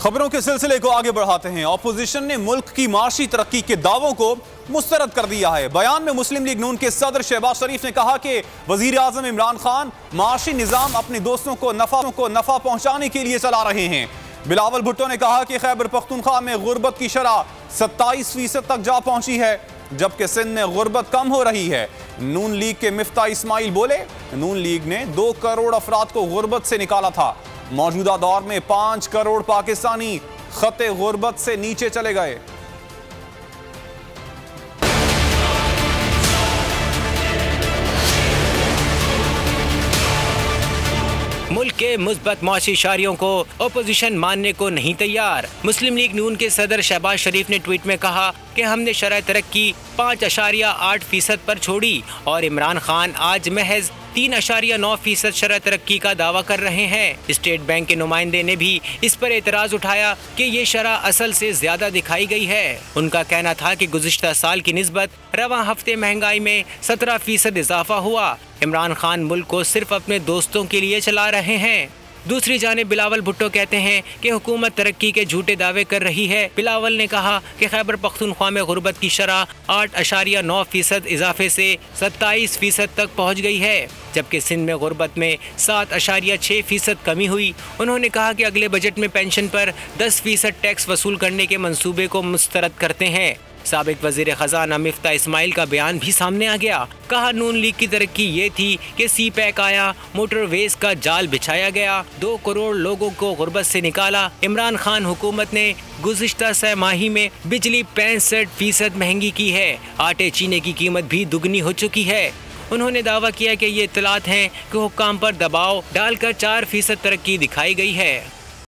खबरों के सिलसिले को आगे बढ़ाते हैं। ऑपोजिशन ने मुल्क की माशी तरक्की के दावों को मुस्तरद कर दिया है। बयान में मुस्लिम लीग नून के सदर शहबाज शरीफ ने कहा कि वजीर आजम इमरान खान माशी निजाम अपने दोस्तों को नफा पहुंचाने के लिए चला रहे हैं। बिलावल भुट्टो ने कहा कि खैबर पख्तूनख्वा में गुर्बत की शरह 27% तक जा पहुंची है, जबकि सिंध में गुर्बत कम हो रही है। नून लीग के मिफ्ता इस्माइल बोले, नून लीग ने 2 करोड़ अफराद को गुर्बत से निकाला था। मौजूदा दौर में 5 करोड़ पाकिस्तानी खते गुर्बत से नीचे चले गए। मुल्क के मुस्बत मौसी इशारियों को ओपोजिशन मानने को नहीं तैयार। मुस्लिम लीग नून के सदर शहबाज शरीफ ने ट्वीट में कहा कि हमने शरह तरक्की 5.8% पर छोड़ी और इमरान खान आज महज 3.9% शरह तरक्की का दावा कर रहे हैं। स्टेट बैंक के नुमाइंदे ने भी इस पर एतराज उठाया कि ये शरह असल से ज्यादा दिखाई गई है। उनका कहना था कि गुज़िश्ता साल की निस्बत रवा हफ्ते महंगाई में 17% इजाफा हुआ। इमरान खान मुल्क को सिर्फ अपने दोस्तों के लिए चला रहे हैं। दूसरी जानिब बिलावल भुट्टो कहते हैं कि हुकूमत तरक्की के झूठे दावे कर रही है। बिलावल ने कहा कि खैबर पख्तूनख्वा में गुर्बत की शरह 8.9% इजाफे से 27% तक पहुँच गई है, जबकि सिंध में गुर्बत में 7.6% कमी हुई। उन्होंने कहा कि अगले बजट में पेंशन पर 10% टैक्स वसूल करने के मंसूबे को मुस्तरद करते हैं। साबिक वजीर खजाना मिफ्ता इस्माइल का बयान भी सामने आ गया। कहा, नून लीग की तरक्की ये थी कि सी पैक आया, मोटरवेज का जाल बिछाया गया, 2 करोड़ लोगों को गुर्बत से निकाला। इमरान खान हुकूमत ने गुज़िश्ता छमाही में बिजली 65% महंगी की है। आटे चीनी की कीमत भी दुगनी हो चुकी है। उन्होंने दावा किया कि ये इत्तलात हैं कि हुक्काम पर दबाव डालकर 4% तरक्की दिखाई गई है।